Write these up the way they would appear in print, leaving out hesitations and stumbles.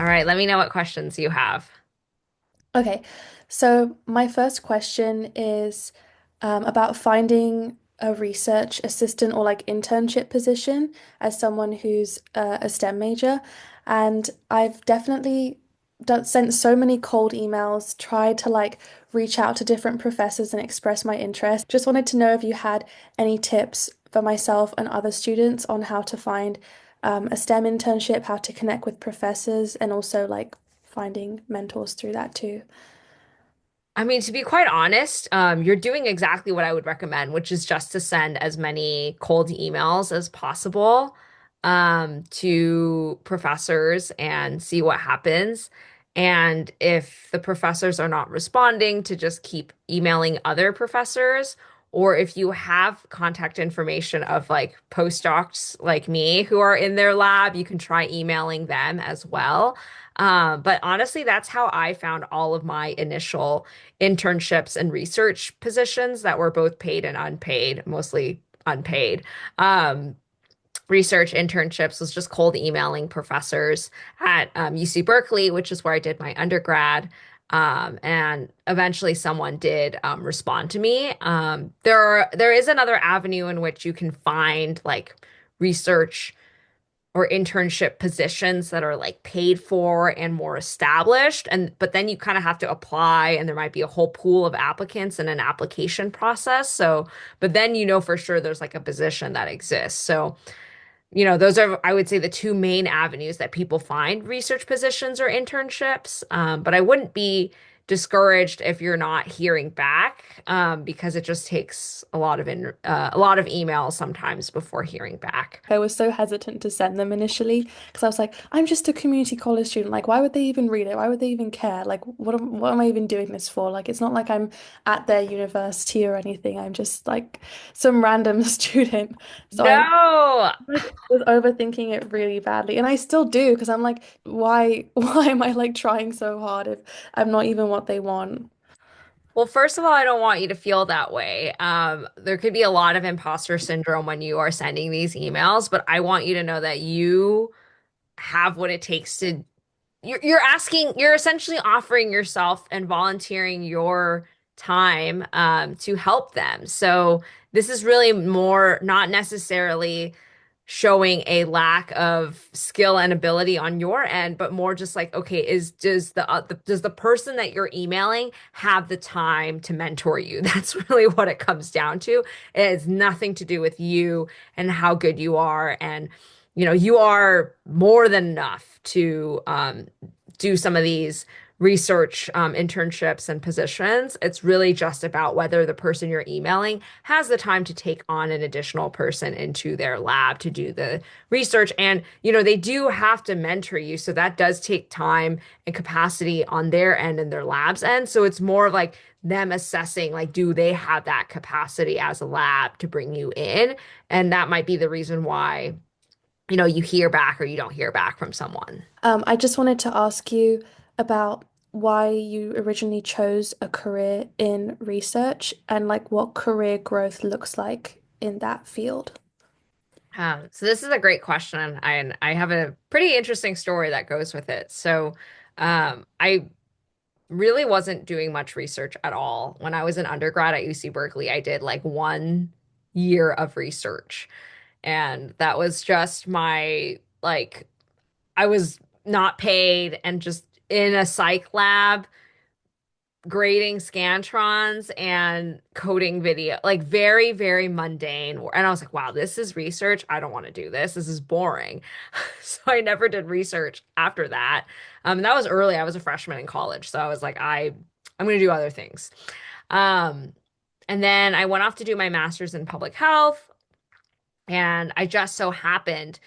All right, let me know what questions you have. Okay, so my first question is about finding a research assistant or like internship position as someone who's a STEM major. And I've definitely sent so many cold emails, tried to like reach out to different professors and express my interest. Just wanted to know if you had any tips for myself and other students on how to find a STEM internship, how to connect with professors, and also like finding mentors through that too. I mean, to be quite honest, you're doing exactly what I would recommend, which is just to send as many cold emails as possible, to professors and see what happens. And if the professors are not responding, to just keep emailing other professors. Or if you have contact information of like postdocs like me who are in their lab, you can try emailing them as well. But honestly, that's how I found all of my initial internships and research positions that were both paid and unpaid, mostly unpaid. Um, Research internships was just cold emailing professors at UC Berkeley, which is where I did my undergrad. And eventually someone did respond to me. There is another avenue in which you can find like research or internship positions that are like paid for and more established, and but then you kind of have to apply, and there might be a whole pool of applicants and an application process. So but then for sure there's like a position that exists. So those are, I would say, the two main avenues that people find research positions or internships. But I wouldn't be discouraged if you're not hearing back, because it just takes a lot of emails sometimes before hearing back. I was so hesitant to send them initially because I was like, I'm just a community college student. Like, why would they even read it? Why would they even care? Like, what am I even doing this for? Like, it's not like I'm at their university or anything. I'm just like some random student. So I No. like was overthinking it really badly. And I still do because I'm like, why am I like trying so hard if I'm not even what they want? Well, first of all, I don't want you to feel that way. There could be a lot of imposter syndrome when you are sending these emails, but I want you to know that you have what it takes to you're essentially offering yourself and volunteering your time to help them. So this is really more not necessarily showing a lack of skill and ability on your end, but more just like, okay, does the person that you're emailing have the time to mentor you? That's really what it comes down to. It has nothing to do with you and how good you are, and you are more than enough to do some of these research internships and positions. It's really just about whether the person you're emailing has the time to take on an additional person into their lab to do the research. And, they do have to mentor you. So that does take time and capacity on their end and their lab's end. So it's more of like them assessing, like, do they have that capacity as a lab to bring you in? And that might be the reason why you hear back or you don't hear back from someone. I just wanted to ask you about why you originally chose a career in research and like what career growth looks like in that field. So this is a great question, and I have a pretty interesting story that goes with it. So, I really wasn't doing much research at all. When I was an undergrad at UC Berkeley, I did like 1 year of research, and that was just my like I was not paid and just in a psych lab grading scantrons and coding video, like very, very mundane. And I was like, wow, this is research. I don't want to do this. This is boring. So I never did research after that. And that was early. I was a freshman in college. So I was like, I'm going to do other things. Um, and then I went off to do my master's in public health. And I just so happened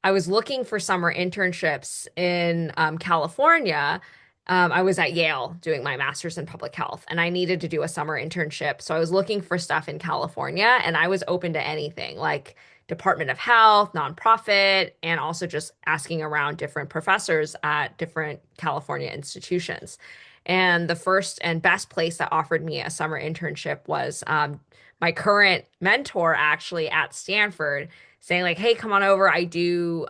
I was looking for summer internships in California. I was at Yale doing my master's in public health, and I needed to do a summer internship. So I was looking for stuff in California, and I was open to anything like Department of Health, nonprofit, and also just asking around different professors at different California institutions. And the first and best place that offered me a summer internship was my current mentor, actually, at Stanford, saying like, "Hey, come on over. I do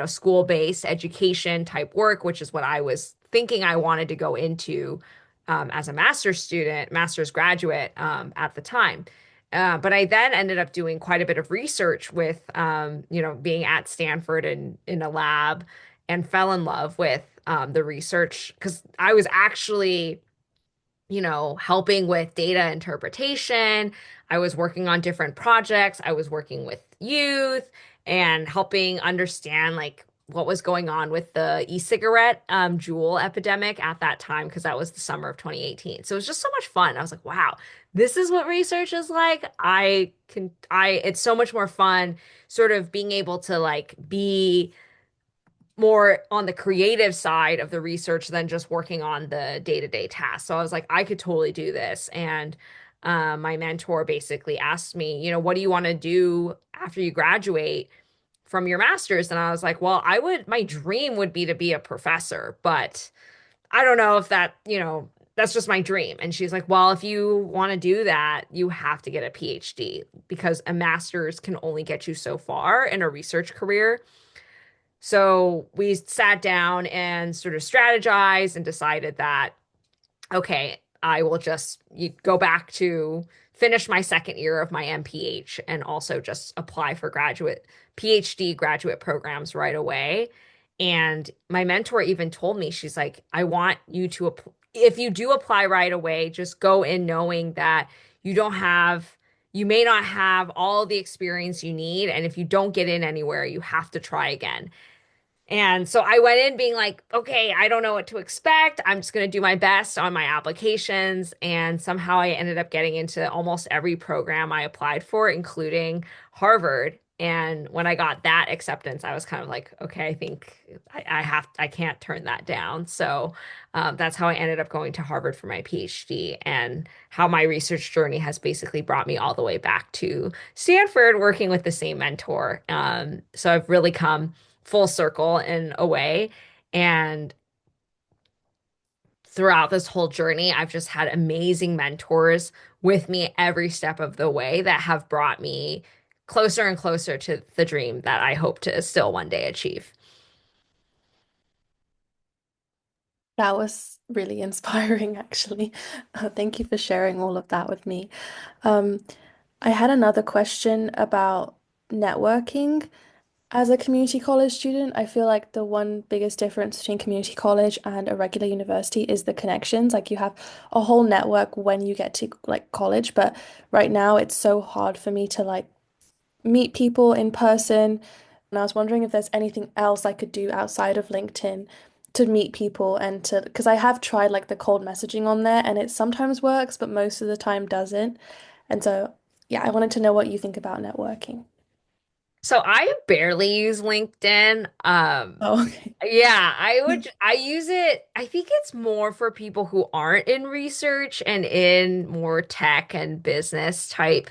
school-based education type work," which is what I was thinking I wanted to go into as a master's student, master's graduate at the time. But I then ended up doing quite a bit of research with, being at Stanford and in a lab, and fell in love with the research because I was actually helping with data interpretation. I was working on different projects. I was working with youth and helping understand like what was going on with the e-cigarette Juul epidemic at that time because that was the summer of 2018. So it was just so much fun. I was like, wow, this is what research is like. It's so much more fun sort of being able to like be more on the creative side of the research than just working on the day-to-day tasks. So I was like, I could totally do this. And my mentor basically asked me, what do you want to do after you graduate from your master's? And I was like, well, my dream would be to be a professor, but I don't know if that's just my dream. And she's like, well, if you want to do that, you have to get a PhD because a master's can only get you so far in a research career. So we sat down and sort of strategized and decided that, okay, I will just go back to finish my second year of my MPH and also just apply for PhD graduate programs right away. And my mentor even told me, she's like, I want you to, if you do apply right away, just go in knowing that you don't have, you may not have all the experience you need. And if you don't get in anywhere, you have to try again. And so I went in being like, okay, I don't know what to expect. I'm just going to do my best on my applications. And somehow I ended up getting into almost every program I applied for, including Harvard. And when I got that acceptance, I was kind of like, okay, I think I can't turn that down. So that's how I ended up going to Harvard for my PhD, and how my research journey has basically brought me all the way back to Stanford, working with the same mentor. So I've really come full circle in a way. And throughout this whole journey, I've just had amazing mentors with me every step of the way that have brought me closer and closer to the dream that I hope to still one day achieve. That was really inspiring, actually. Thank you for sharing all of that with me. Um, I had another question about networking. As a community college student, I feel like the one biggest difference between community college and a regular university is the connections. Like you have a whole network when you get to like college, but right now it's so hard for me to like meet people in person. And I was wondering if there's anything else I could do outside of LinkedIn to meet people and to, because I have tried like the cold messaging on there and it sometimes works, but most of the time doesn't. And so, yeah, I wanted to know what you think about networking. So I barely use LinkedIn. Oh, okay. Yeah, I use it. I think it's more for people who aren't in research and in more tech and business type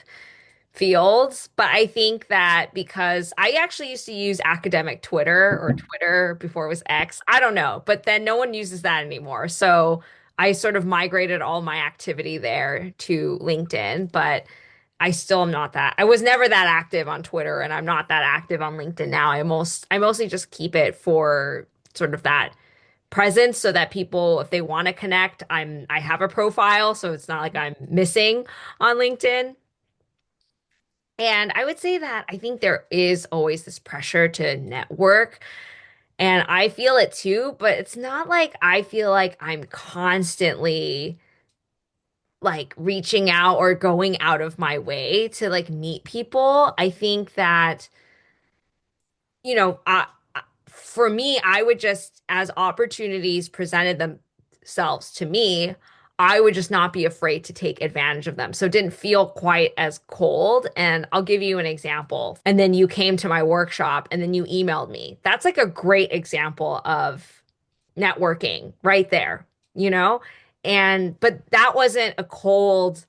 fields. But I think that because I actually used to use academic Twitter or Twitter before it was X, I don't know, but then no one uses that anymore. So I sort of migrated all my activity there to LinkedIn, but I still am not that. I was never that active on Twitter, and I'm not that active on LinkedIn now. I mostly just keep it for sort of that presence so that people, if they want to connect, I have a profile, so it's not like I'm missing on LinkedIn. And I would say that I think there is always this pressure to network, and I feel it too, but it's not like I feel like I'm constantly like reaching out or going out of my way to like meet people. I think that, you know, for me, I would just, as opportunities presented themselves to me, I would just not be afraid to take advantage of them. So it didn't feel quite as cold. And I'll give you an example. And then you came to my workshop and then you emailed me. That's like a great example of networking right there, you know? But that wasn't a cold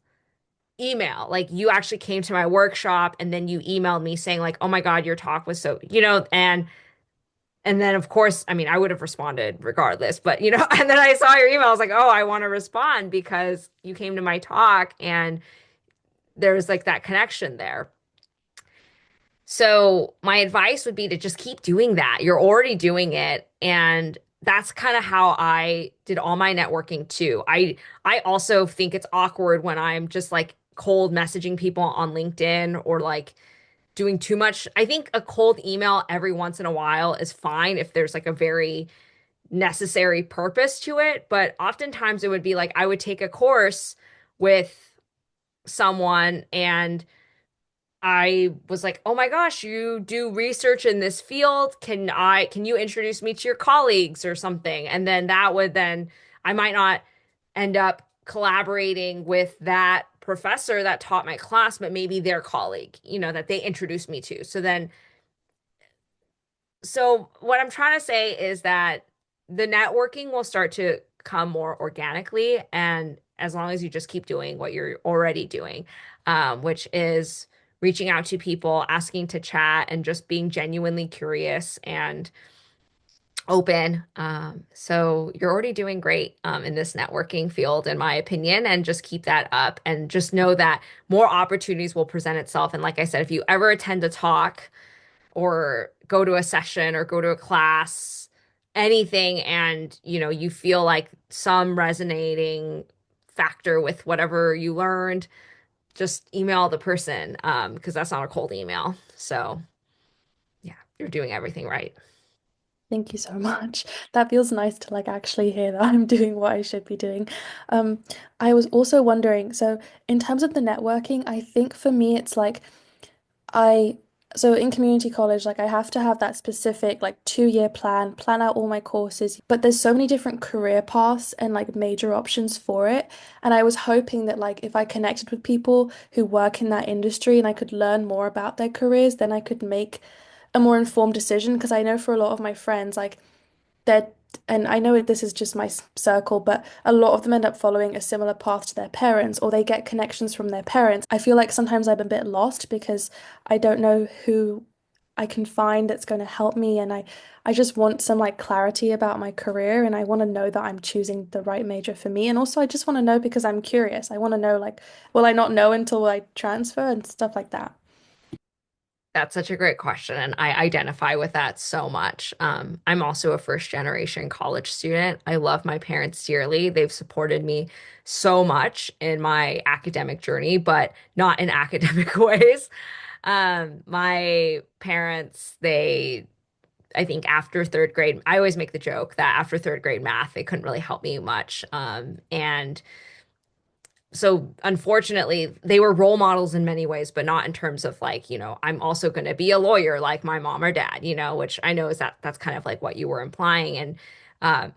email. Like you actually came to my workshop and then you emailed me saying like, "Oh my God, your talk was so," and then of course, I mean, I would have responded regardless, but and then I saw your email. I was like, "Oh, I want to respond because you came to my talk and there's like that connection there." So my advice would be to just keep doing that. You're already doing it, and that's kind of how I did all my networking too. I also think it's awkward when I'm just like cold messaging people on LinkedIn or like doing too much. I think a cold email every once in a while is fine if there's like a very necessary purpose to it, but oftentimes it would be like I would take a course with someone and I was like, "Oh my gosh, you do research in this field. Can you introduce me to your colleagues or something?" And then that would then I might not end up collaborating with that professor that taught my class, but maybe their colleague, that they introduced me to. So what I'm trying to say is that the networking will start to come more organically, and as long as you just keep doing what you're already doing, which is reaching out to people, asking to chat, and just being genuinely curious and open. So you're already doing great in this networking field, in my opinion, and just keep that up, and just know that more opportunities will present itself. And like I said, if you ever attend a talk, or go to a session or go to a class, anything, and you feel like some resonating factor with whatever you learned, just email the person because that's not a cold email. So yeah, you're doing everything right. Thank you so much. That feels nice to like actually hear that I'm doing what I should be doing. Um, I was also wondering, so in terms of the networking, I think for me it's like I so in community college, like I have to have that specific like 2 year plan, plan out all my courses, but there's so many different career paths and like major options for it. And I was hoping that like if I connected with people who work in that industry and I could learn more about their careers, then I could make a more informed decision. Because I know for a lot of my friends, like they're and I know this is just my circle, but a lot of them end up following a similar path to their parents, or they get connections from their parents. I feel like sometimes I'm a bit lost because I don't know who I can find that's going to help me, and I just want some like clarity about my career, and I want to know that I'm choosing the right major for me, and also I just want to know because I'm curious. I want to know like, will I not know until I transfer and stuff like that? That's such a great question, and I identify with that so much. I'm also a first generation college student. I love my parents dearly. They've supported me so much in my academic journey, but not in academic ways. My parents, I think after third grade, I always make the joke that after third grade math, they couldn't really help me much. And so unfortunately, they were role models in many ways, but not in terms of like, I'm also going to be a lawyer like my mom or dad, which I know is that's kind of like what you were implying. And uh,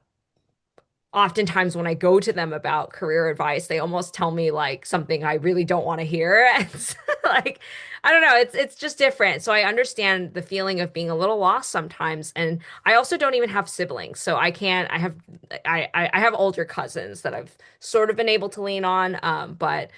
oftentimes when I go to them about career advice, they almost tell me like something I really don't want to hear. And it's like, I don't know, it's just different. So I understand the feeling of being a little lost sometimes. And I also don't even have siblings. So I can't, I have older cousins that I've sort of been able to lean on. But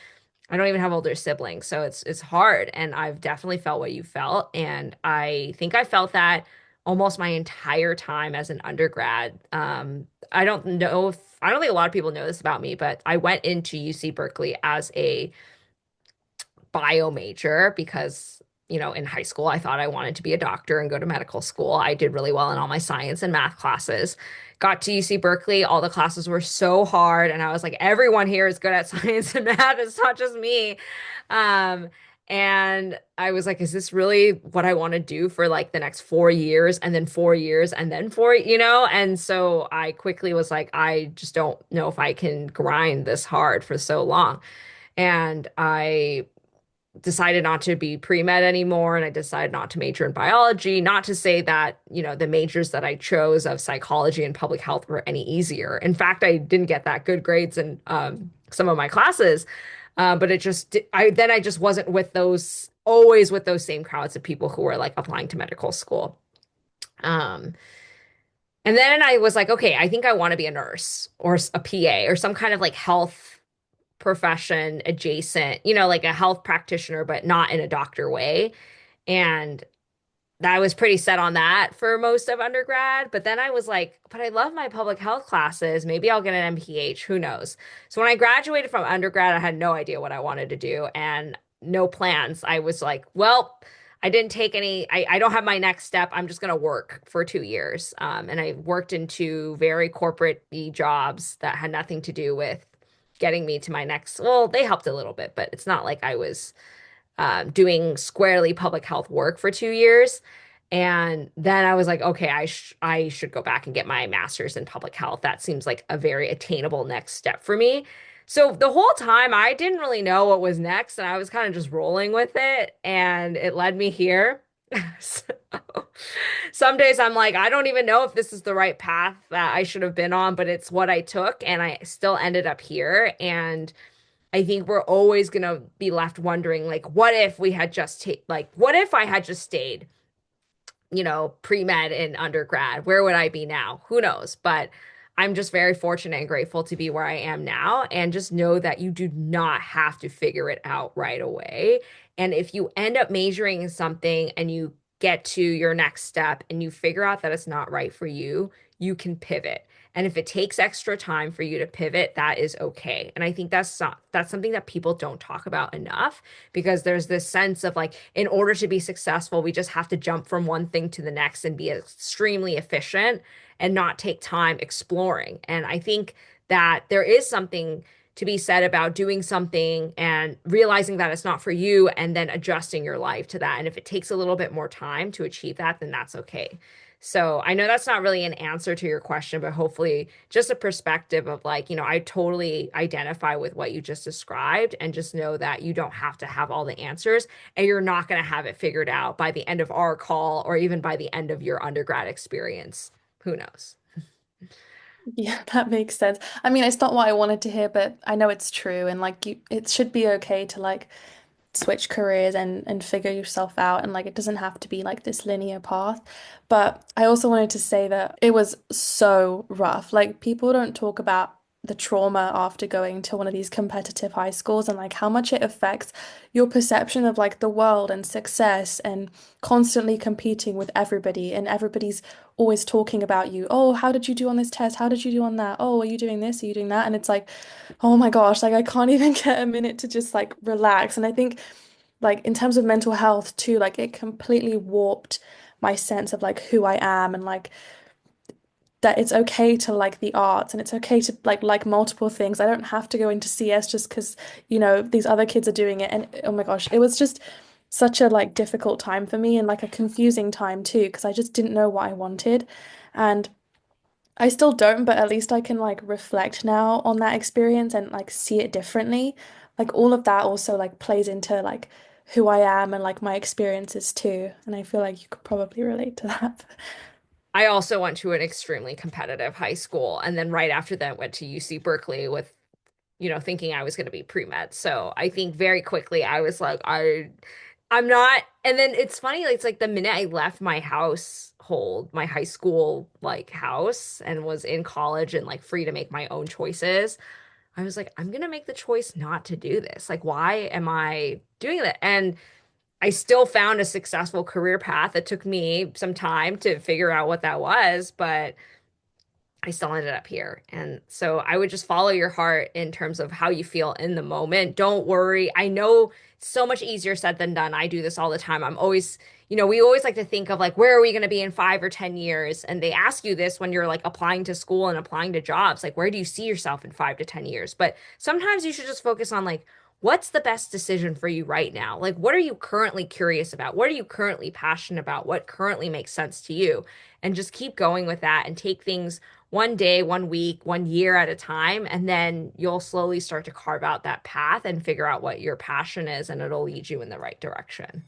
I don't even have older siblings, so it's hard. And I've definitely felt what you felt, and I think I felt that almost my entire time as an undergrad. I don't think a lot of people know this about me, but I went into UC Berkeley as a bio major because, in high school, I thought I wanted to be a doctor and go to medical school. I did really well in all my science and math classes. Got to UC Berkeley, all the classes were so hard, and I was like, everyone here is good at science and math. It's not just me. Um, and I was like, is this really what I want to do for like the next 4 years and then 4 years and then four, And so I quickly was like, I just don't know if I can grind this hard for so long. And I decided not to be pre-med anymore, and I decided not to major in biology. Not to say that, the majors that I chose of psychology and public health were any easier. In fact, I didn't get that good grades in some of my classes. But I just wasn't with always with those same crowds of people who were like applying to medical school. Um, and then I was like, okay, I think I want to be a nurse or a PA or some kind of like health profession adjacent, like a health practitioner, but not in a doctor way. And I was pretty set on that for most of undergrad. But then I was like, but I love my public health classes. Maybe I'll get an MPH. Who knows? So when I graduated from undergrad, I had no idea what I wanted to do and no plans. I was like, well, I didn't take any, I don't have my next step. I'm just going to work for 2 years. And I worked in two very corporate jobs that had nothing to do with getting me to my next. Well, they helped a little bit, but it's not like I was doing squarely public health work for 2 years. And then I was like, okay, I should go back and get my master's in public health. That seems like a very attainable next step for me. So the whole time I didn't really know what was next, and I was kind of just rolling with it, and it led me here. So, some days I'm like, I don't even know if this is the right path that I should have been on, but it's what I took, and I still ended up here. And I think we're always going to be left wondering, like, what if we had just like, what if I had just stayed, pre-med in undergrad? Where would I be now? Who knows? But I'm just very fortunate and grateful to be where I am now, and just know that you do not have to figure it out right away. And if you end up majoring in something and you get to your next step and you figure out that it's not right for you, you can pivot. And if it takes extra time for you to pivot, that is okay. And I think that's something that people don't talk about enough, because there's this sense of like, in order to be successful, we just have to jump from one thing to the next and be extremely efficient and not take time exploring. And I think that there is something to be said about doing something and realizing that it's not for you and then adjusting your life to that. And if it takes a little bit more time to achieve that, then that's okay. So I know that's not really an answer to your question, but hopefully just a perspective of like, I totally identify with what you just described, and just know that you don't have to have all the answers, and you're not going to have it figured out by the end of our call or even by the end of your undergrad experience. Who knows? Yeah, that makes sense. I mean, it's not what I wanted to hear, but I know it's true, and like it should be okay to like switch careers and figure yourself out, and like it doesn't have to be like this linear path. But I also wanted to say that it was so rough. Like people don't talk about the trauma after going to one of these competitive high schools, and like how much it affects your perception of like the world and success, and constantly competing with everybody, and everybody's always talking about you. Oh, how did you do on this test? How did you do on that? Oh, are you doing this? Are you doing that? And it's like, oh my gosh, like I can't even get a minute to just like relax. And I think like in terms of mental health too, like it completely warped my sense of like who I am, and like that it's okay to like the arts, and it's okay to like multiple things. I don't have to go into CS just because, these other kids are doing it. And oh my gosh, it was just such a like difficult time for me, and like a confusing time too, because I just didn't know what I wanted. And I still don't, but at least I can like reflect now on that experience and like see it differently. Like all of that also like plays into like who I am and like my experiences too. And I feel like you could probably relate to that. I also went to an extremely competitive high school, and then right after that went to UC Berkeley with, thinking I was going to be pre-med. So I think very quickly I was like, I'm not. And then it's funny, like, it's like the minute I left my household, my high school like house, and was in college and like free to make my own choices, I was like, I'm gonna make the choice not to do this. Like, why am I doing that? And I still found a successful career path. It took me some time to figure out what that was, but I still ended up here. And so I would just follow your heart in terms of how you feel in the moment. Don't worry. I know it's so much easier said than done. I do this all the time. I'm always, we always like to think of like, where are we going to be in 5 or 10 years? And they ask you this when you're like applying to school and applying to jobs, like, where do you see yourself in 5 to 10 years? But sometimes you should just focus on like, what's the best decision for you right now? Like, what are you currently curious about? What are you currently passionate about? What currently makes sense to you? And just keep going with that and take things one day, 1 week, 1 year at a time. And then you'll slowly start to carve out that path and figure out what your passion is, and it'll lead you in the right direction.